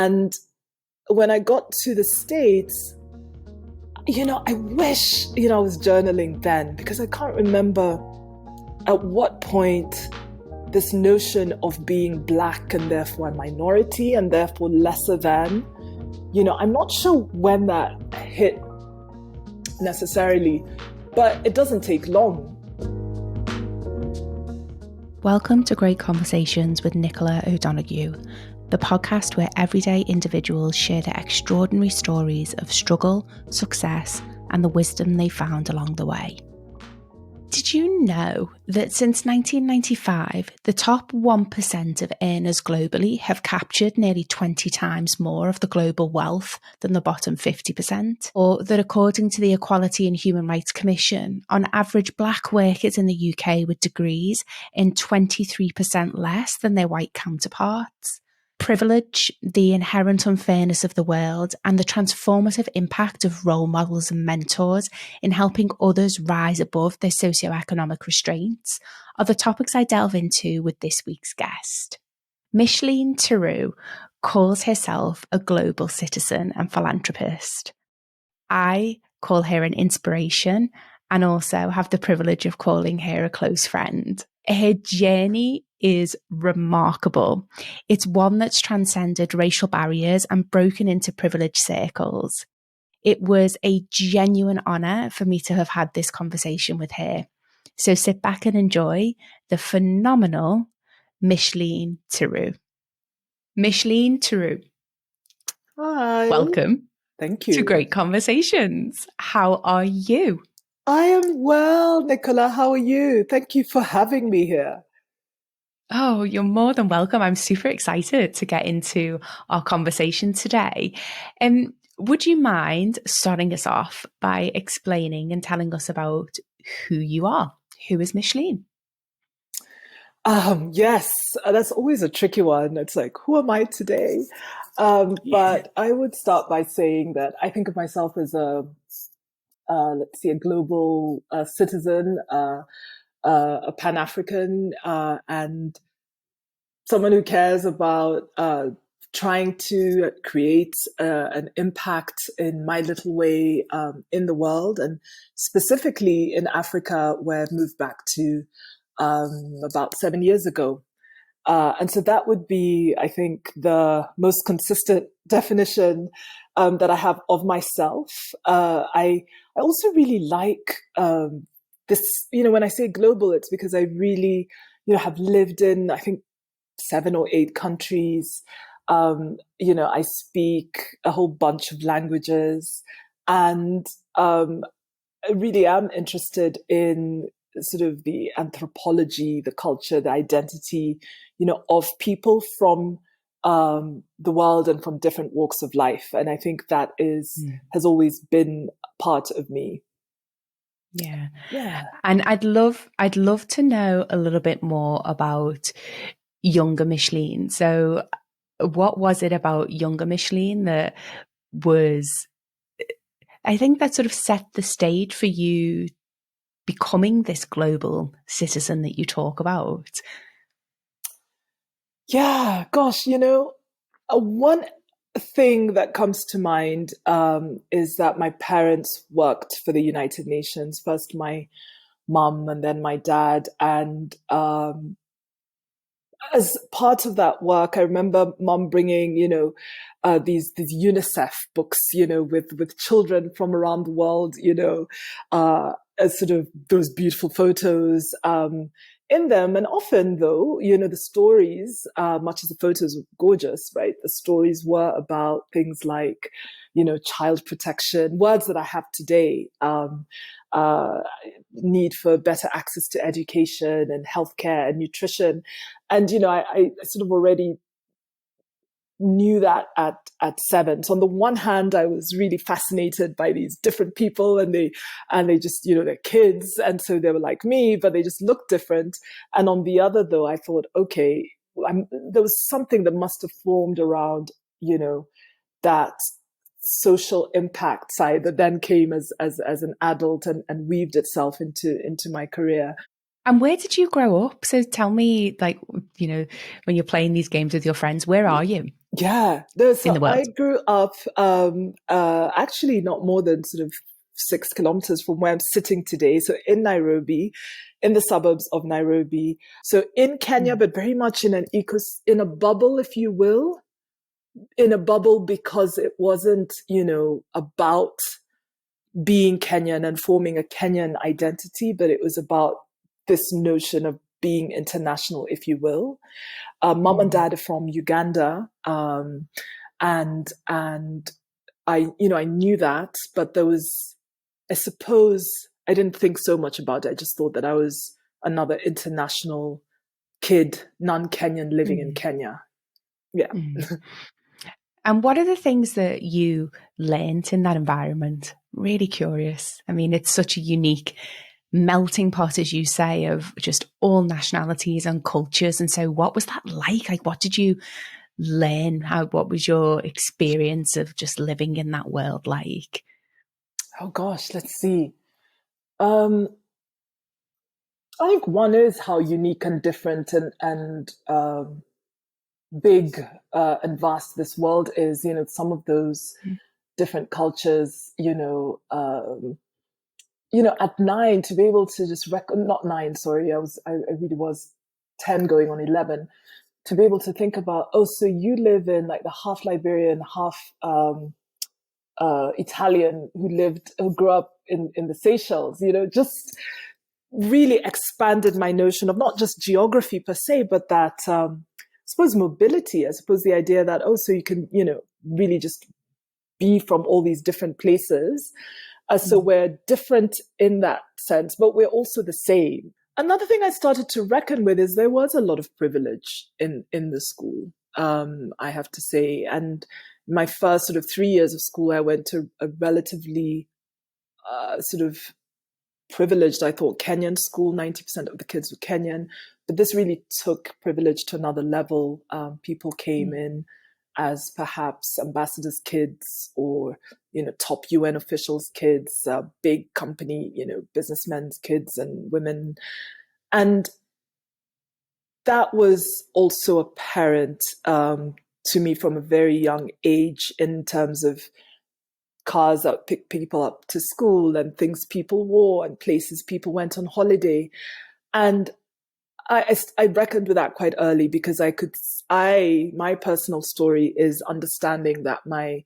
And when I got to the States, I wish, I was journaling then, because I can't remember at what point this notion of being Black and therefore a minority and therefore lesser than, I'm not sure when that hit necessarily, but it doesn't take long. Welcome to Great Conversations with Nicola O'Donoghue, the podcast where everyday individuals share their extraordinary stories of struggle, success, and the wisdom they found along the way. Did you know that since 1995, the top 1% of earners globally have captured nearly 20 times more of the global wealth than the bottom 50%? Or that according to the Equality and Human Rights Commission, on average, Black workers in the UK with degrees earn 23% less than their white counterparts? Privilege, the inherent unfairness of the world, and the transformative impact of role models and mentors in helping others rise above their socioeconomic restraints are the topics I delve into with this week's guest. Micheline Ntiru calls herself a global citizen and philanthropist. I call her an inspiration and also have the privilege of calling her a close friend. Her journey is remarkable. It's one that's transcended racial barriers and broken into privileged circles. It was a genuine honour for me to have had this conversation with her. So sit back and enjoy the phenomenal Micheline Ntiru. Micheline Ntiru. Hi. Welcome. Thank you. To Great Conversations. How are you? I am well, Nicola. How are you? Thank you for having me here. Oh, you're more than welcome. I'm super excited to get into our conversation today. Would you mind starting us off by explaining and telling us about who you are? Who is Micheline? Yes, that's always a tricky one. It's like, who am I today? But I would start by saying that I think of myself as a global citizen, a Pan-African, and someone who cares about trying to create an impact in my little way in the world, and specifically in Africa, where I've moved back to about 7 years ago. And so that would be, I think, the most consistent definition that I have of myself. I also really like this, when I say global, it's because I really, have lived in, I think, 7 or 8 countries. I speak a whole bunch of languages, and I really am interested in sort of the anthropology, the culture, the identity, of people from the world and from different walks of life. And I think that has always been part of me. Yeah. And I'd love to know a little bit more about younger Micheline. So what was it about younger Micheline that was, I think, that sort of set the stage for you becoming this global citizen that you talk about? Yeah, gosh, one thing that comes to mind is that my parents worked for the United Nations, first my mum and then my dad. And as part of that work, I remember mum bringing, these UNICEF books, with children from around the world, as sort of those beautiful photos in them. And often, though, the stories, much as the photos were gorgeous, right? The stories were about things like, child protection, words that I have today, need for better access to education and healthcare and nutrition. And, I sort of already knew that at 7. So on the one hand, I was really fascinated by these different people, and they just, they're kids. And so they were like me, but they just looked different. And on the other, though, I thought, okay, there was something that must have formed around, that social impact side that then came as an adult and weaved itself into my career. And where did you grow up? So tell me, when you're playing these games with your friends, where are you? Yeah. in So the world? I grew up actually not more than sort of 6 kilometers from where I'm sitting today. So in Nairobi, in the suburbs of Nairobi. So in Kenya, Mm. but very much in in a bubble, if you will, in a bubble because it wasn't, about being Kenyan and forming a Kenyan identity, but it was about this notion of being international, if you will. Mom and Mm. dad are from Uganda, and I knew that, but there was, I suppose, I didn't think so much about it. I just thought that I was another international kid, non-Kenyan living in Mm. Kenya. Yeah. Mm. And what are the things that you learnt in that environment? Really curious. I mean, it's such a unique melting pot, as you say, of just all nationalities and cultures. And so, what was that like? Like, what did you learn? What was your experience of just living in that world like? Oh gosh, let's see. Um, I think one is how unique and different and big and vast this world is. Some of those Mm. different cultures. At 9 to be able to just not 9, sorry, I really was 10 going on 11, to be able to think about, oh, so you live in like the half Liberian, half Italian who grew up in the Seychelles, just really expanded my notion of not just geography per se, but that, I suppose, mobility. I suppose the idea that, oh, so you can, really just be from all these different places. So Mm. we're different in that sense, but we're also the same. Another thing I started to reckon with is there was a lot of privilege in the school, I have to say. And my first sort of 3 years of school, I went to a relatively sort of privileged, I thought, Kenyan school. 90% of the kids were Kenyan, but this really took privilege to another level. People came Mm. in as perhaps ambassadors' kids or, top UN officials' kids, big company, businessmen's kids and women. And that was also apparent to me from a very young age in terms of cars that pick people up to school and things people wore and places people went on holiday. And I reckoned with that quite early because my personal story is understanding that my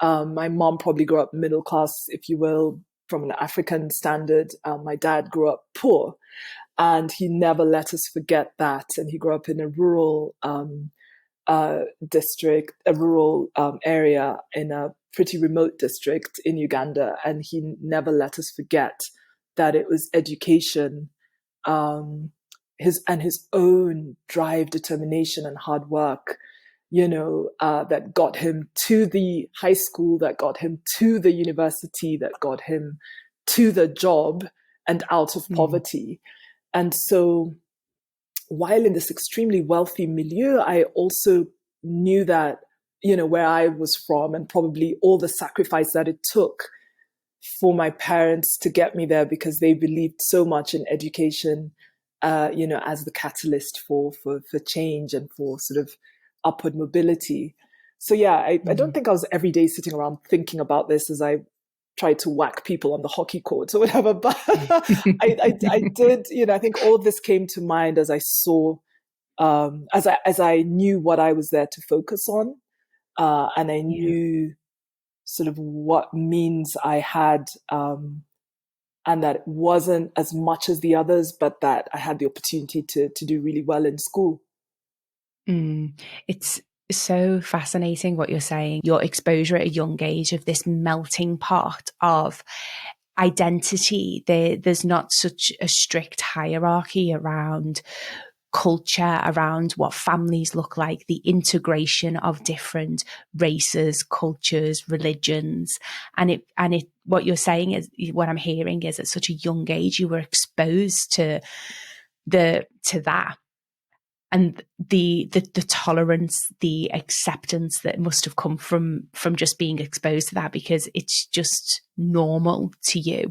mom probably grew up middle class, if you will, from an African standard. My dad grew up poor, and he never let us forget that. And he grew up in a rural district, a rural area in a pretty remote district in Uganda, and he never let us forget that it was education, um, his own drive, determination, and hard work, that got him to the high school, that got him to the university, that got him to the job and out of Mm. poverty. And so while in this extremely wealthy milieu, I also knew that, where I was from and probably all the sacrifice that it took for my parents to get me there because they believed so much in education, as the catalyst for change and for sort of upward mobility. So yeah, I don't Mm. think I was every day sitting around thinking about this as I tried to whack people on the hockey court or whatever. But I did, I think all of this came to mind as I saw, as I knew what I was there to focus on, and I Yeah. knew sort of what means I had, and that it wasn't as much as the others, but that I had the opportunity to do really well in school. Mm. It's so fascinating what you're saying. Your exposure at a young age of this melting pot of identity. There's not such a strict hierarchy around culture, around what families look like, the integration of different races, cultures, religions. And what you're saying is, what I'm hearing is, at such a young age you were exposed to that, and the tolerance, the acceptance that must have come from just being exposed to that, because it's just normal to you.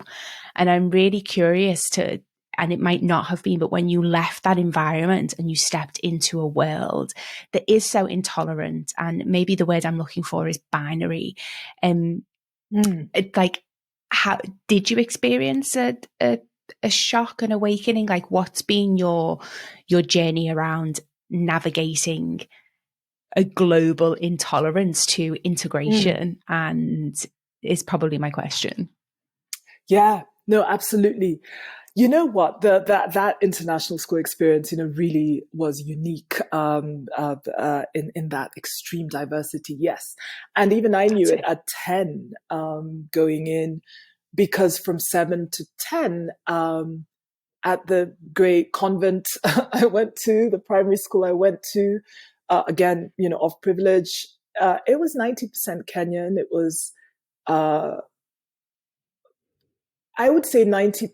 And I'm really curious to and it might not have been, but when you left that environment and you stepped into a world that is so intolerant, and maybe the word I'm looking for is binary, like, how did you experience a shock, an awakening? Like, what's been your journey around navigating a global intolerance to integration? And is probably my question. Yeah, no, absolutely. You know what? That international school experience, really was unique in that extreme diversity. Yes, and even I knew it at 10, going in, because from 7 to 10, at the great convent I went to, the primary school I went to, again, of privilege, it was 90% Kenyan. It was, I would say 90%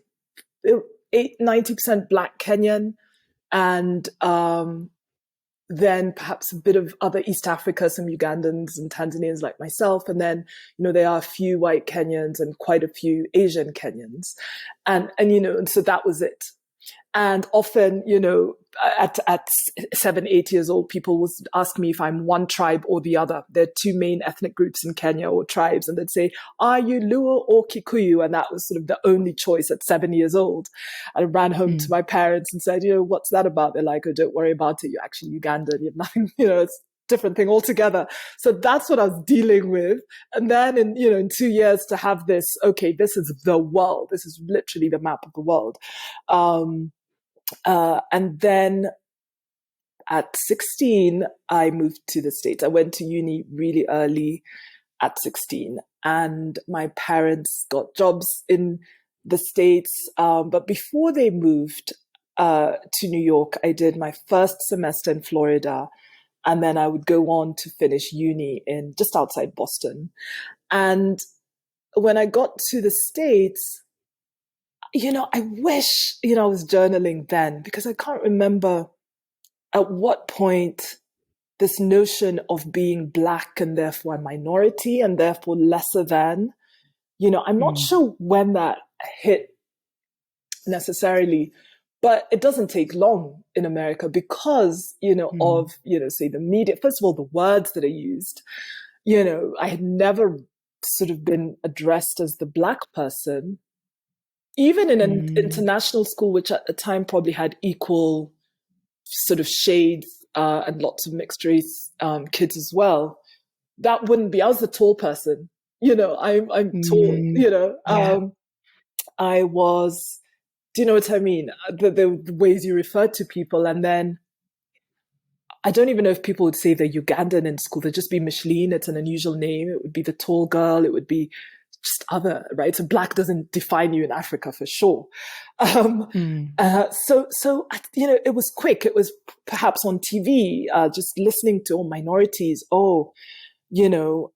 Black Kenyan, and then perhaps a bit of other East Africa, some Ugandans and Tanzanians like myself. And then, there are a few white Kenyans and quite a few Asian Kenyans. And so that was it. And often, at 7, 8 years old, people would ask me if I'm one tribe or the other. There are two main ethnic groups in Kenya, or tribes, and they'd say, "Are you Luo or Kikuyu?" And that was sort of the only choice at 7 years old. I ran home to my parents and said, "What's that about?" They're like, "Oh, don't worry about it. You're actually Ugandan. You have nothing, it's different thing altogether." So that's what I was dealing with. And then in 2 years to have this, okay, this is the world. This is literally the map of the world. And then at 16, I moved to the States. I went to uni really early at 16, and my parents got jobs in the States. But before they moved to New York, I did my first semester in Florida, and then I would go on to finish uni in just outside Boston. And when I got to the States, I wish, I was journaling then, because I can't remember at what point this notion of being Black and therefore a minority and therefore lesser than, I'm not sure when that hit necessarily, but it doesn't take long in America because, of, say the media, first of all, the words that are used, I had never sort of been addressed as the Black person. Even in an international school, which at the time probably had equal sort of shades and lots of mixed race kids as well, that wouldn't be. I was the tall person, I'm tall, I was. Do you know what I mean? The ways you refer to people, and then I don't even know if people would say they're Ugandan in school. They'd just be Micheline. It's an unusual name. It would be the tall girl. It would be just other, right? So Black doesn't define you in Africa for sure. So it was quick. It was perhaps on TV, just listening to minorities. And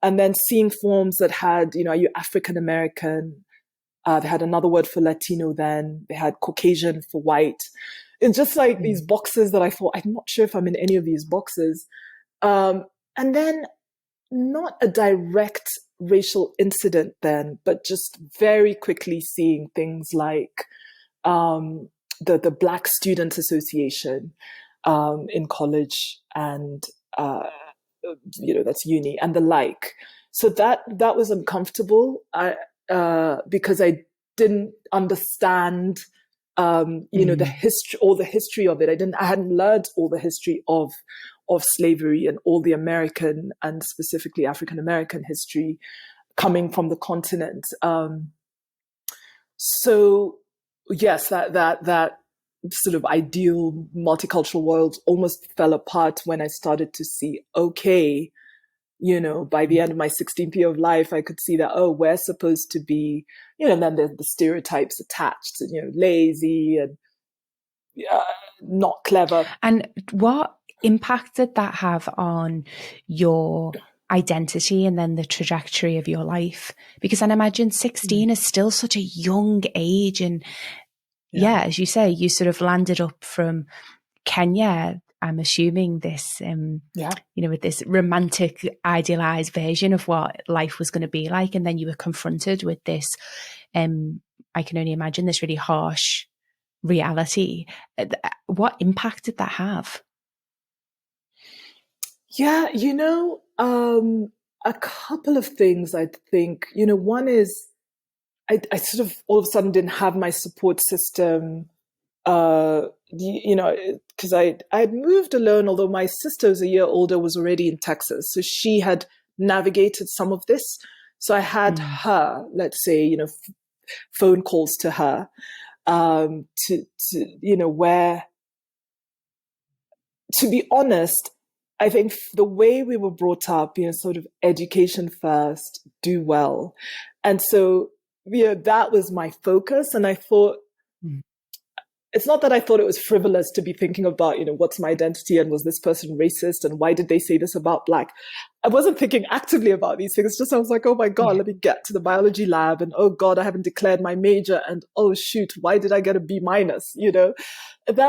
then seeing forms that had, are you African American? They had another word for Latino then. They had Caucasian for white. It's just like these boxes that I thought, I'm not sure if I'm in any of these boxes. And then not a direct racial incident then, but just very quickly seeing things like the Black Students Association in college, and that's uni and the like. So that was uncomfortable because I didn't understand the history of it. I hadn't learned all the history of slavery and all the American and specifically African American history coming from the continent. So yes, that sort of ideal multicultural world almost fell apart when I started to see, okay, by the end of my 16th year of life, I could see that, we're supposed to be, and then there's the stereotypes attached, lazy and not clever. And what impact did that have on your identity and then the trajectory of your life? Because I imagine 16 is still such a young age. And as you say, you sort of landed up from Kenya, I'm assuming this, with this romantic, idealized version of what life was going to be like. And then you were confronted with this, I can only imagine, this really harsh reality. What impact did that have? Yeah, a couple of things I think. One is I sort of all of a sudden didn't have my support system, because I had moved alone, although my sister who's a year older was already in Texas. So she had navigated some of this. So I had Mm, her, let's say, phone calls to her, where, to be honest, I think the way we were brought up, sort of education first, do well. And so, that was my focus. And I thought, mm, it's not that I thought it was frivolous to be thinking about, what's my identity and was this person racist and why did they say this about Black? I wasn't thinking actively about these things. Just I was like, oh my God, yeah. let me get to the biology lab, and oh God, I haven't declared my major, and oh shoot, why did I get a B minus? That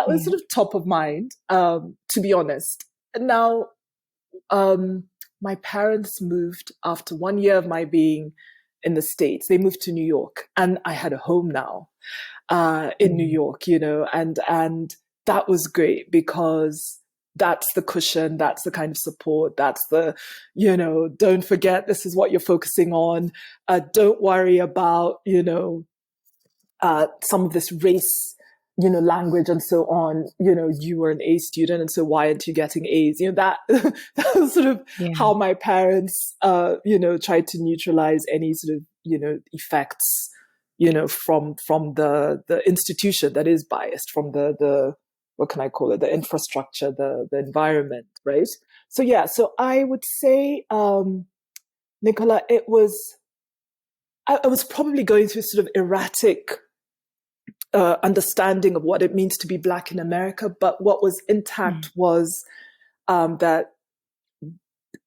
was Yeah. sort of top of mind, to be honest. Now, my parents moved after 1 year of my being in the States. They moved to New York, and I had a home now in New Mm, York, and that was great because that's the cushion, that's the kind of support, that's the, don't forget this is what you're focusing on. Don't worry about, some of this race, language and so on. You were an A student, and so why aren't you getting A's? That that was sort of yeah. how my parents, tried to neutralize any sort of, effects, from the institution that is biased, from the what can I call it, the infrastructure, the environment, right? So yeah, so I would say, Nicola, I was probably going through sort of erratic understanding of what it means to be Black in America. But what was Mm, intact was, that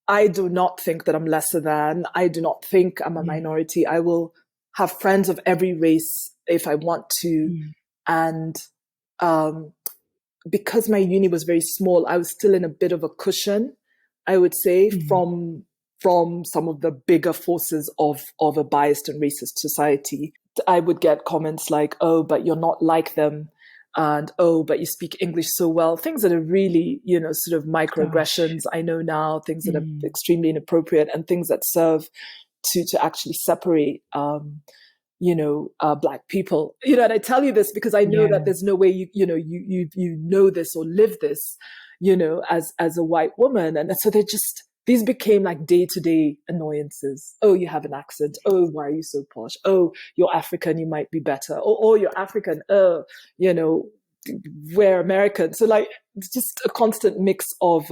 I do not think that I'm lesser than. I do not think I'm a yeah. minority. I will have friends of every race if I want to. Mm, And um, because my uni was very small, I was still in a bit of a cushion, I would say, mm, from some of the bigger forces of a biased and racist society. I would get comments like, "Oh, but you're not like them," and "Oh, but you speak English so well." Things that are really, sort of gosh. microaggressions. I know now, things that are Mm, extremely inappropriate and things that serve to actually separate, Black people. And I tell you this because I know that yeah. there's no way you know this or live this, as a white woman. And so these became like day to day annoyances. Oh, you have an accent. Oh, why are you so posh? Oh, you're African, you might be better. Oh, you're African. You know, we're American. So like, it's just a constant mix of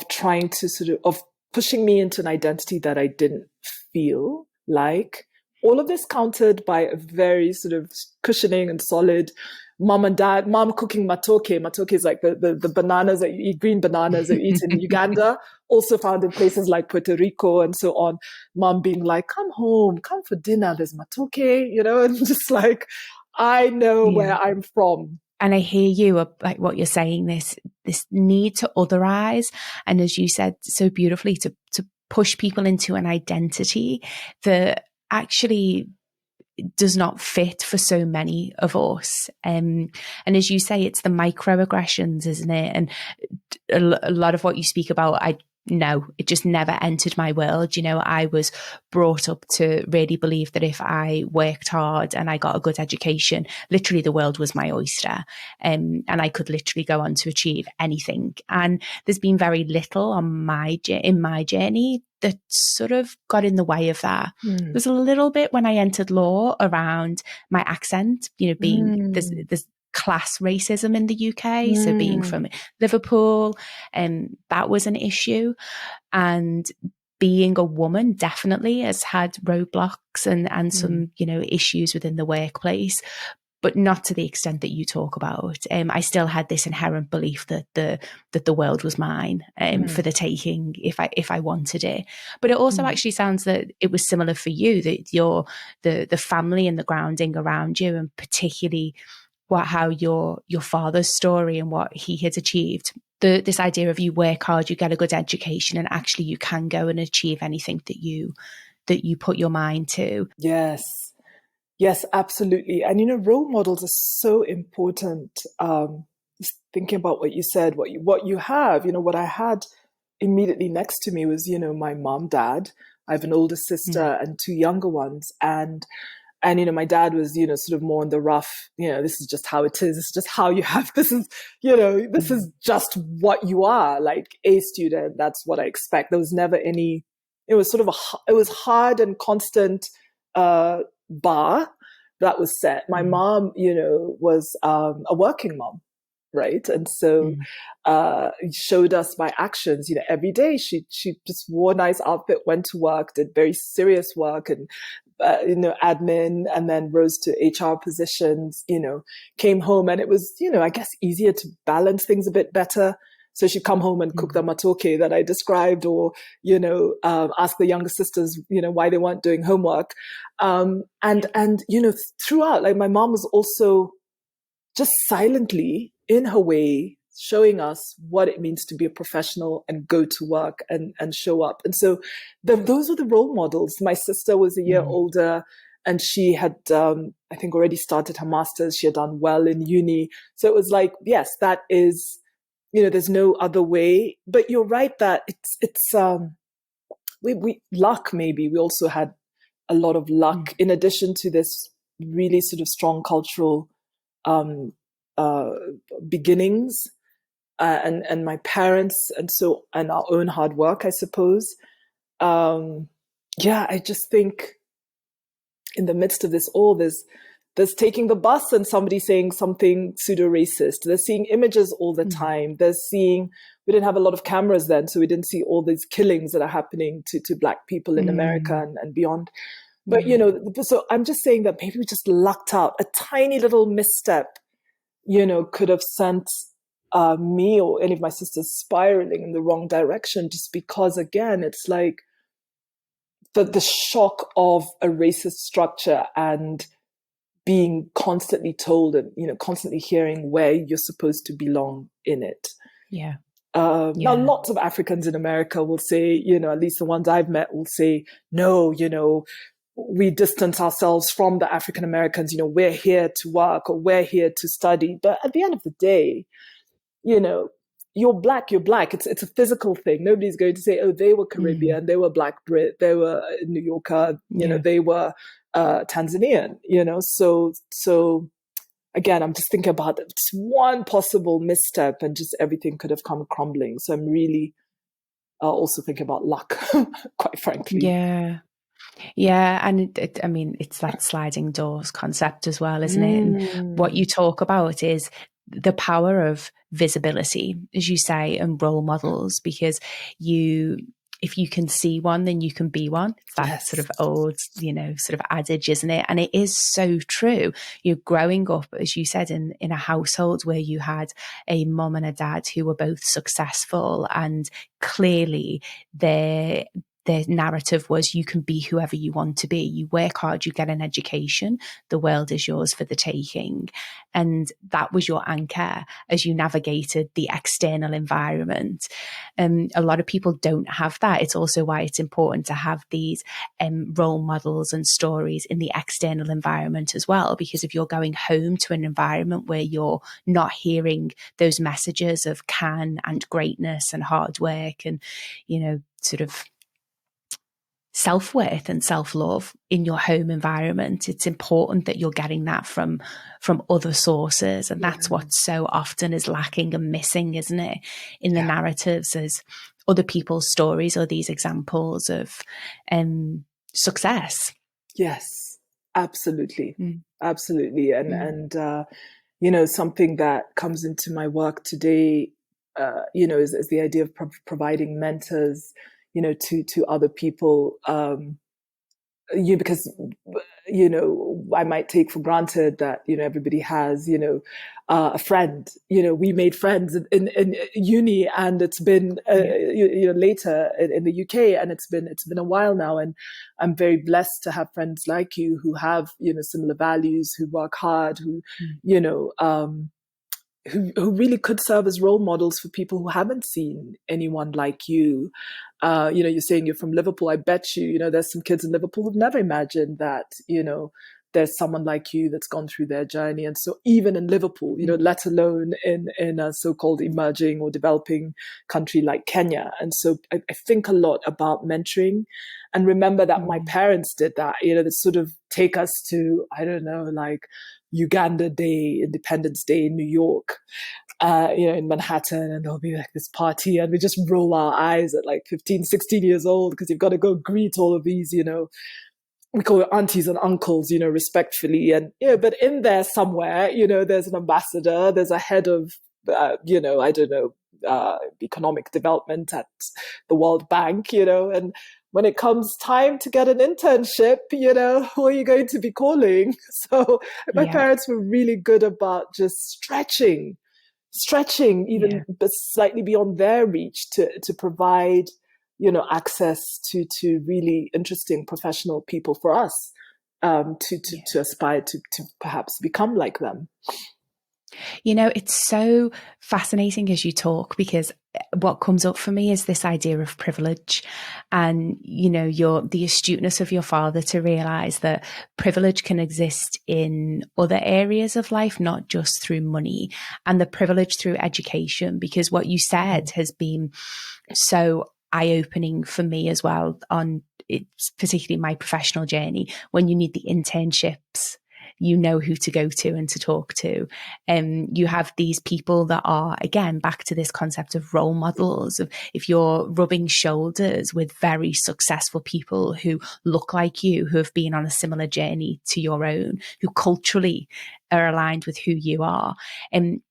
trying to of pushing me into an identity that I didn't feel like. All of this countered by a very sort of cushioning and solid mom and dad, mom cooking matoke. Matoke is like the bananas that you eat, green bananas that you eat in Uganda, also found in places like Puerto Rico and so on. Mom being like, come home, come for dinner, there's matoke, and just like, I know Yeah. where I'm from. And I hear you, like what you're saying, this need to otherize, and as you said so beautifully, to push people into an identity that actually does not fit for so many of us. And as you say, it's the microaggressions, isn't it? And a lot of what you speak about, no, it just never entered my world. I was brought up to really believe that if I worked hard and I got a good education, literally the world was my oyster. And I could literally go on to achieve anything. And there's been very little in my journey that sort of got in the way of that. Mm. There's a little bit when I entered law around my accent, being Mm. there's class racism in the UK. So being Mm. from Liverpool, that was an issue. And being a woman definitely has had roadblocks and Mm. some, issues within the workplace, but not to the extent that you talk about. I still had this inherent belief that the world was mine, for Mm. the taking if I wanted it. But it also Mm. actually sounds that it was similar for you, that the family and the grounding around you, and particularly how your father's story and what he had achieved. This idea of you work hard, you get a good education, and actually you can go and achieve anything that you put your mind to. Yes. Yes, absolutely. And role models are so important. Just thinking about what you said, what you have, what I had immediately next to me was, my mom, dad. I have an older Mm, sister and two younger ones. And my dad was, sort of more in the rough, this is just how it is. This is just how you have, this mm, is just what you are, like a student. That's what I expect. There was never any, it was sort of it was hard and constant, bar that was set. My mm, mom, was, a working mom. Right. And so, mm, showed us by actions, every day she just wore a nice outfit, went to work, did very serious work, and admin, and then rose to HR positions, came home, and it was, I guess easier to balance things a bit better. So she'd come home and cook the mm. matoke that I described, or, ask the younger sisters, why they weren't doing homework. And, throughout, like my mom was also just silently in her way showing us what it means to be a professional and go to work and show up. And so those were the role models. My sister was a year Mm, older, and she had, I think, already started her master's. She had done well in uni. So it was like, yes, that is, there's no other way. But you're right that we luck, maybe. We also had a lot of mm, luck in addition to this really sort of strong cultural, um, uh, beginnings, and my parents, and our own hard work, I suppose. Um, yeah, I just think in the midst of this all, there's taking the bus and somebody saying something pseudo racist. They're seeing images all the mm, time. They're seeing, we didn't have a lot of cameras then, so we didn't see all these killings that are happening to Black people in America mm, and beyond. But mm. so I'm just saying that maybe we just lucked out. A tiny little misstep, could have sent, me or any of my sisters spiraling in the wrong direction, just because, again, it's like the shock of a racist structure and being constantly told and, constantly hearing where you're supposed to belong in it. Yeah, Now, yeah, lots of Africans in America will say, at least the ones I've met will say, no, we distance ourselves from the African Americans, we're here to work or we're here to study. But at the end of the day, you know, you're black, you're black. It's a physical thing. Nobody's going to say, oh, they were mm, Caribbean, they were Black Brit, they were New Yorker, yeah. they were, Tanzanian, So again, I'm just thinking about just one possible misstep and just everything could have come crumbling. So I'm really, also thinking about luck, quite frankly. Yeah. Yeah, and I mean, it's that sliding doors concept as well, isn't it? And what you Mm, talk about is the power of visibility, as you say, and role models, because you, if you can see one, then you can be one. It's that sort yes. of old, sort of adage, isn't it? And it is so true. You're growing up, as you said, in a household where you had a mum and a dad who were both successful, and clearly their narrative was you can be whoever you want to be. You work hard, you get an education, the world is yours for the taking. And that was your anchor as you navigated the external environment. A lot of people don't have that. It's also why it's important to have these role models and stories in the external environment as well. Because if you're going home to an environment where you're not hearing those messages of can and greatness and hard work and, sort of self-worth and self-love in your home environment, it's important that you're getting that from other sources. And Yeah. that's what so often is lacking and missing, isn't it, in the Yeah. narratives, as other people's stories or these examples of success. Yes. Absolutely. Mm, Absolutely. And, mm, something that comes into my work today, is the idea of providing mentors, to other people, because I might take for granted that everybody has a friend. We made friends in uni, and it's been yeah. later in the UK, and it's been a while now, and I'm very blessed to have friends like you who have similar values, who work hard, who Mm, you know who really could serve as role models for people who haven't seen anyone like you. You're saying you're from Liverpool. I bet there's some kids in Liverpool who've never imagined that, there's someone like you that's gone through their journey. And so even in Liverpool, let alone in a so-called emerging or developing country like Kenya. And so I think a lot about mentoring, and remember that my parents did that, they sort of take us to, I don't know, like Uganda Day, Independence Day in New York, in Manhattan, and there'll be like this party, and we just roll our eyes at like 15, 16 years old, because you've got to go greet all of these, we call it aunties and uncles, respectfully. And, but in there somewhere, there's an ambassador, there's a head of, I don't know, economic development at the World Bank, and when it comes time to get an internship, who are you going to be calling? So my parents were really good about just stretching even slightly beyond their reach to provide, access to really interesting professional people for us, to aspire to perhaps become like them. It's so fascinating as you talk, because what comes up for me is this idea of privilege, and, the astuteness of your father to realize that privilege can exist in other areas of life, not just through money, and the privilege through education, because what you said has been so eye-opening for me as well, on it's particularly my professional journey. When you need the internships, you know who to go to and to talk to. You have these people that are, again, back to this concept of role models. Of if you're rubbing shoulders with very successful people who look like you, who have been on a similar journey to your own, who culturally are aligned with who you are, and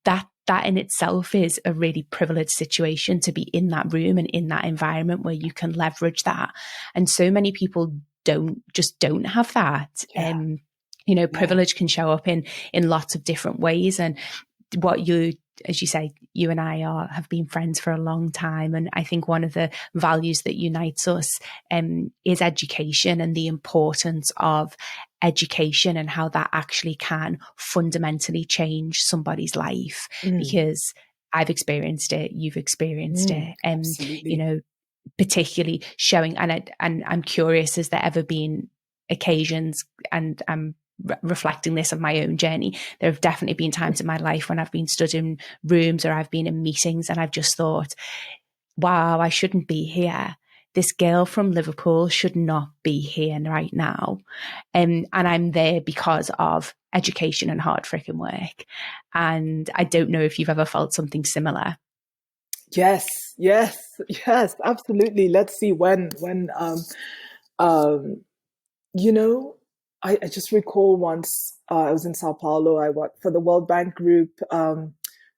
that in itself is a really privileged situation, to be in that room and in that environment where you can leverage that. And so many people don't have that. Privilege can show up in lots of different ways. And what you, as you say, you and I have been friends for a long time. And I think one of the values that unites us is education, and the importance of education, and how that actually can fundamentally change somebody's life. Because I've experienced it, you've experienced it, and particularly showing. And I'm curious, has there ever been occasions, and I'm reflecting this of my own journey, there have definitely been times in my life when I've been stood in rooms or I've been in meetings and I've just thought, wow, I shouldn't be here. This girl from Liverpool should not be here right now. And I'm there because of education and hard freaking work. And I don't know if you've ever felt something similar. Yes, absolutely. Let's see when I just recall once I was in Sao Paulo. I worked for the World Bank Group, the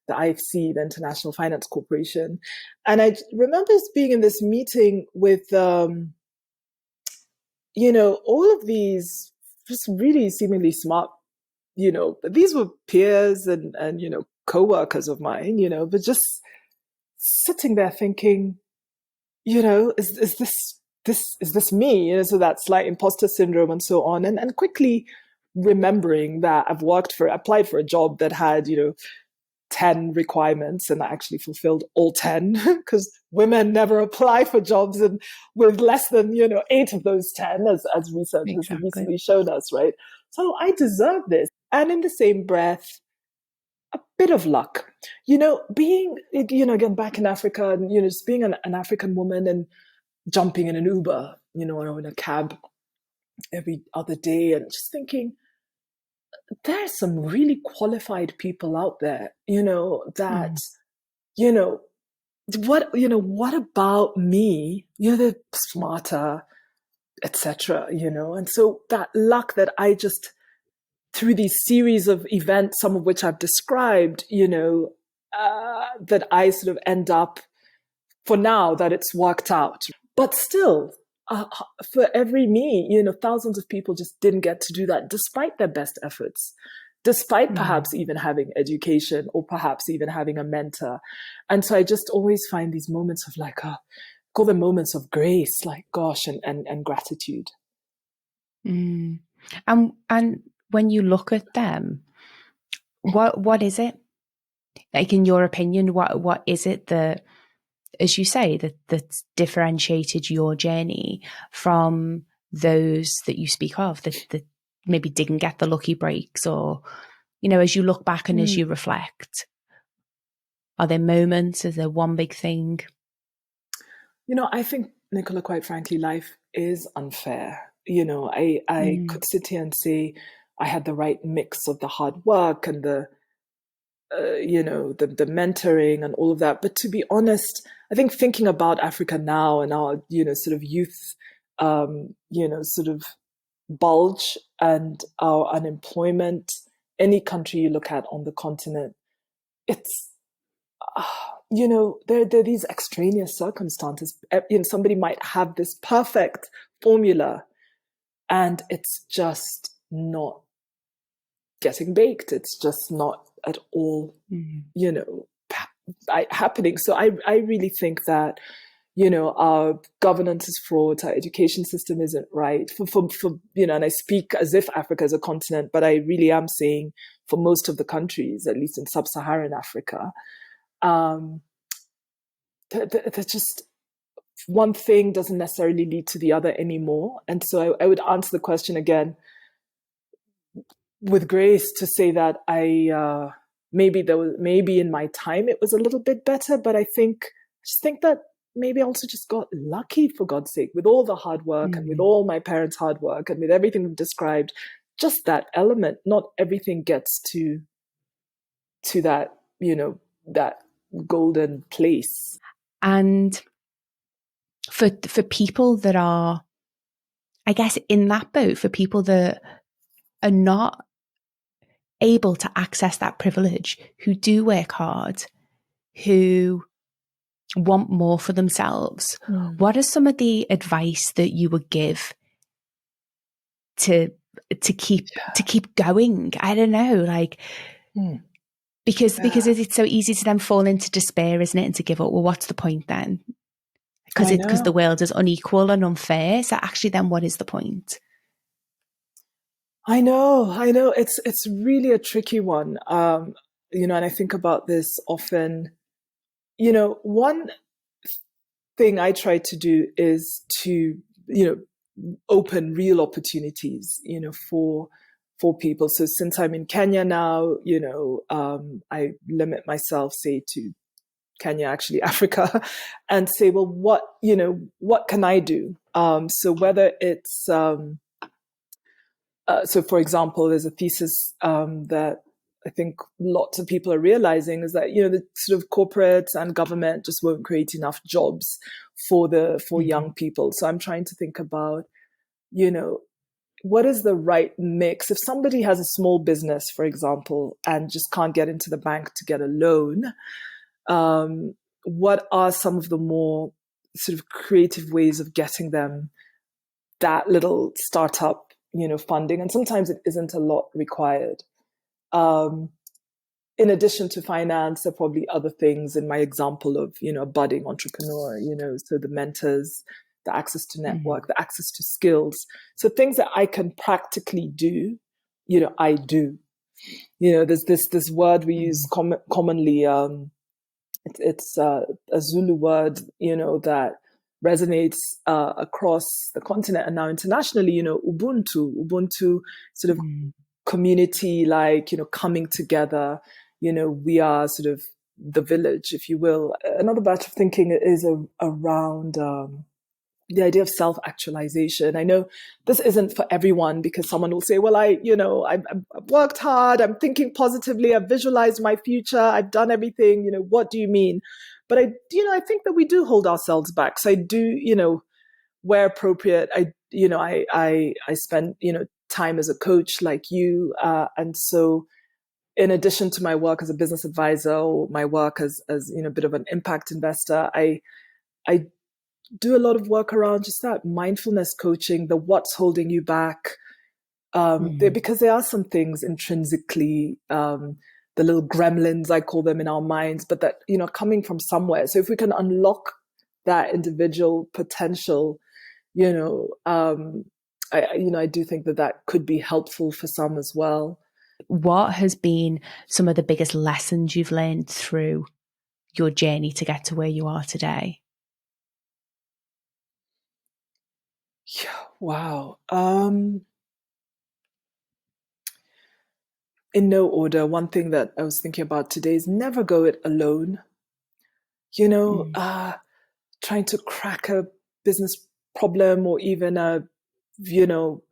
IFC, the International Finance Corporation. And I remember being in this meeting with, all of these just really seemingly smart, these were peers and co-workers of mine, but just sitting there thinking, is this me? So that slight imposter syndrome and so on. And quickly remembering that I've applied for a job that had, 10 requirements, and I actually fulfilled all 10, because women never apply for jobs and with less than, 8 of those 10, as research has recently shown us, right? So I deserve this. And in the same breath, a bit of luck, being, again, back in Africa, and, just being an African woman and jumping in an Uber, or in a cab every other day, and just thinking, there's some really qualified people out there, that, what about me? They're smarter, etc. And so that luck that I just, through these series of events, some of which I've described, that I sort of end up, for now, that it's worked out. But still, for every me, thousands of people just didn't get to do that, despite their best efforts, despite perhaps even having education, or perhaps even having a mentor. And so I just always find these moments of call them moments of grace, like, gosh, and gratitude. And when you look at them, what is it? Like, in your opinion, what is it that, as you say, that's differentiated your journey from those that you speak of, the maybe didn't get the lucky breaks, or, you know, as you look back and as you Mm. reflect, are there moments? Is there one big thing? I think, Nicola, quite frankly, life is unfair. I Mm, could sit here and say I had the right mix of the hard work and the mentoring and all of that. But to be honest, I think thinking about Africa now and our, sort of youth, sort of bulge and our unemployment, any country you look at on the continent, it's there are these extraneous circumstances. Somebody might have this perfect formula, and it's just not getting baked. It's just not at all, mm, happening. So I really think that our governance is fraught, our education system isn't right. And I speak as if Africa is a continent, but I really am saying for most of the countries, at least in sub-Saharan Africa, um, there's just one thing doesn't necessarily lead to the other anymore. And so I would answer the question again with grace to say that maybe in my time it was a little bit better, but I just think that maybe I also just got lucky, for God's sake, with all the hard work and with mm. all my parents' hard work and with everything we've described. Just that element, not everything gets to that, that golden place. And for people that are, I guess, in that boat, for people that are not able to access that privilege, who do work hard, who want more for themselves, Mm. what is some of the advice that you would give to keep going? I don't know, like, Mm. because Yeah, it's so easy to then fall into despair, isn't it, and to give up. Well, what's the point then? I Because the know. world is unequal and unfair. So actually, then what is the point? I know, I know. It's really a tricky one. And I think about this often. One thing I try to do is to, open real opportunities, for people. So since I'm in Kenya now, I limit myself, say, to Kenya, actually Africa, and say, well, what can I do? So whether it's so, for example, there's a thesis that I think lots of people are realizing is that the sort of corporates and government just won't create enough jobs for Mm, young people. So I'm trying to think about what is the right mix. If somebody has a small business, for example, and just can't get into the bank to get a loan, what are some of the more sort of creative ways of getting them that little startup, funding? And sometimes it isn't a lot required. Um, in addition to finance, there are probably other things in my example of, a budding entrepreneur, so the mentors, the access to mm, network, the access to skills. So things that I can practically do, I do. There's this word we use mm, commonly. It's a Zulu word, that resonates across the continent and now internationally. Ubuntu, sort of mm, community, like coming together. We are sort of the village, if you will. Another batch of thinking is around the idea of self-actualization. I know this isn't for everyone because someone will say, well, I've worked hard, I'm thinking positively, I've visualized my future, I've done everything, what do you mean? But I think that we do hold ourselves back. So I do, where appropriate, I spend, time as a coach like you. And so in addition to my work as a business advisor or my work as a bit of an impact investor, I do a lot of work around just that mindfulness coaching, the what's holding you back. mm. Because there are some things intrinsically, the little gremlins, I call them, in our minds, but that, coming from somewhere. So if we can unlock that individual potential, I do think that could be helpful for some as well. What has been some of the biggest lessons you've learned through your journey to get to where you are today? Yeah, wow. in no order, one thing that I was thinking about today is never go it alone. You know, Mm. trying to crack a business problem, or even I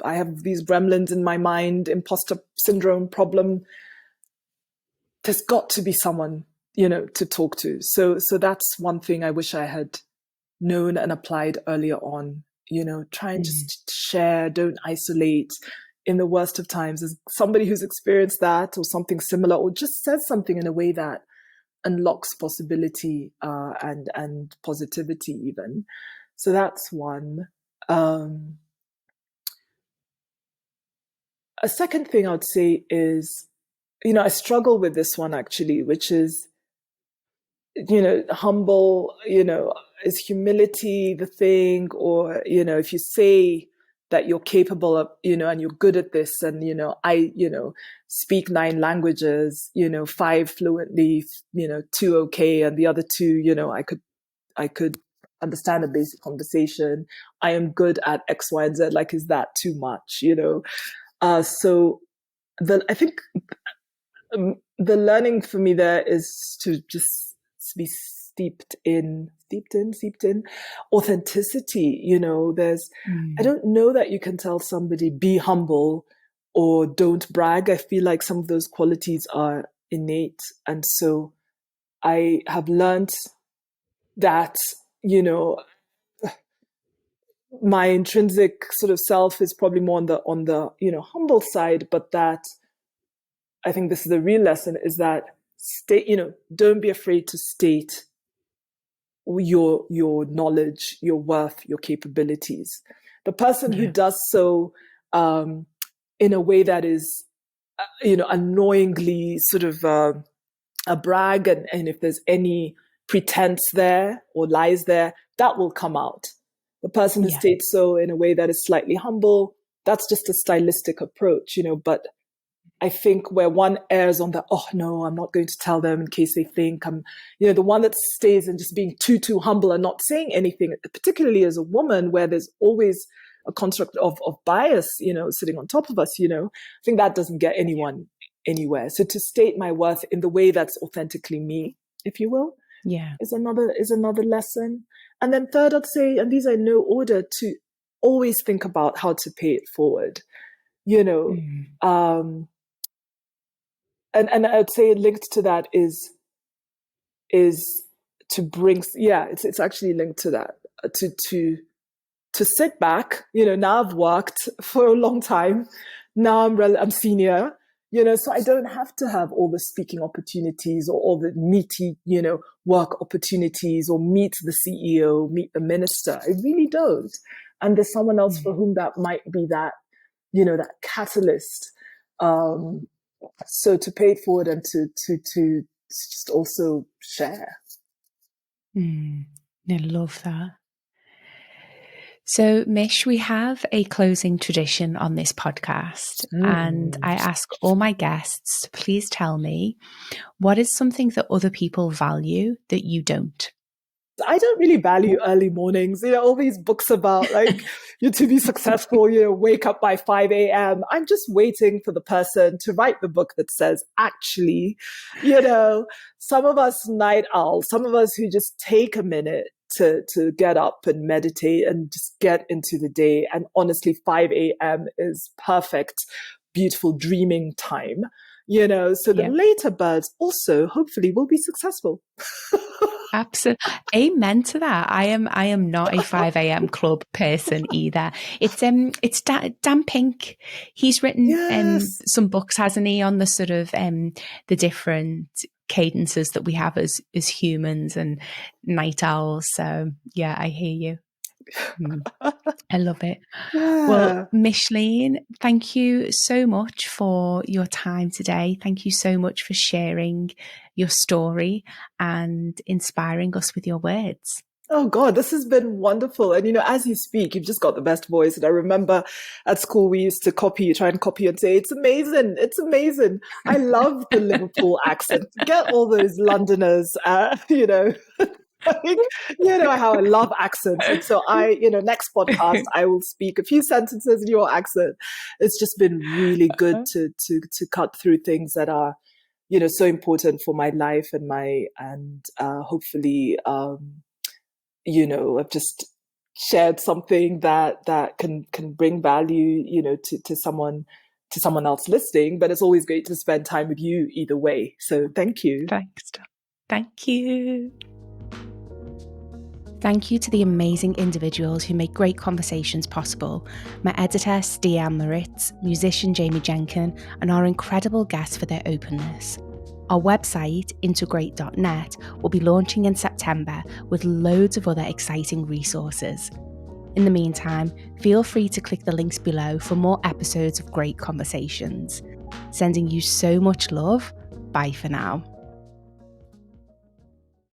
have these gremlins in my mind, imposter syndrome problem. There's got to be someone, to talk to. So that's one thing I wish I had known and applied earlier on. Try and Mm. just share, don't isolate. In the worst of times, as somebody who's experienced that or something similar, or just says something in a way that unlocks possibility and positivity even. So that's one. Um, a second thing I would say is, I struggle with this one actually, which is, humble, is humility the thing? Or, if you say that you're capable of, and you're good at this, and, I, speak 9 languages, 5 fluently, 2 okay, and the other 2, I could understand a basic conversation. I am good at X, Y, and Z. Like, is that too much? So I think the learning for me there is to just be steeped in authenticity. I Mm. don't know that you can tell somebody be humble or don't brag. I feel like some of those qualities are innate. And so I have learned that, you know, my intrinsic sort of self is probably more on the humble side, but that I think this is the real lesson, is that don't be afraid to state your knowledge, your worth, your capabilities. The person who Yeah. does so in a way that is annoyingly sort of a brag, and if there's any pretense there or lies there, that will come out. The person who Yeah. states so in a way that is slightly humble, that's just a stylistic approach, but I think where one errs on the, oh no, I'm not going to tell them in case they think I'm, the one that stays and just being too humble and not saying anything, particularly as a woman, where there's always a construct of bias, sitting on top of us, I think that doesn't get anyone anywhere. So to state my worth in the way that's authentically me, if you will, Yeah. is another lesson. And then third, I'd say, and these are in no order, to always think about how to pay it forward. You know, Mm. and I'd say linked to that is to bring, yeah, it's actually linked to that, to sit back. Now I've worked for a long time. Now I'm senior. So I don't have to have all the speaking opportunities or all the meaty, work opportunities, or meet the CEO, meet the minister. I really don't. And there's someone else Mm. for whom that might be that, that catalyst. So to pay it forward and to just also share. Mm. I love that. So, Mish, we have a closing tradition on this podcast, and Mm. I ask all my guests to please tell me, what is something that other people value that you don't? I don't really value early mornings. All these books about like you to be successful, wake up by 5 a.m. I'm just waiting for the person to write the book that says, actually, some of us night owls, some of us who just take a minute to get up and meditate and just get into the day. And honestly, 5 a.m. is perfect, beautiful dreaming time. So the Yeah. later birds also hopefully will be successful. Absolutely. Amen to that. I am not a 5 a.m. club person either. It's Dan Pink. He's written Yes. some books, hasn't he, on the sort of the different cadences that we have as humans and night owls. So yeah, I hear you. I love it. Well, Yeah. Micheline, thank you so much for your time today. Thank you so much for sharing your story and inspiring us with your words. Oh God, this has been wonderful. And as you speak, you've just got the best voice. And I remember at school we used to try and copy and say, it's amazing. It's amazing. I love the Liverpool accent. Get all those Londoners, How I love accents. And so next podcast, I will speak a few sentences in your accent. It's just been really good to cut through things that are, so important for my life and hopefully, I've just shared something that can bring value, to someone else listening. But it's always great to spend time with you either way. So thank you. Thanks. Thank you. Thank you to the amazing individuals who make great conversations possible, my editor, Stian Moritz, musician Jamie Jenkin, and our incredible guests for their openness. Our website, integrate.net, will be launching in September with loads of other exciting resources. In the meantime, feel free to click the links below for more episodes of Great Conversations. Sending you so much love. Bye for now.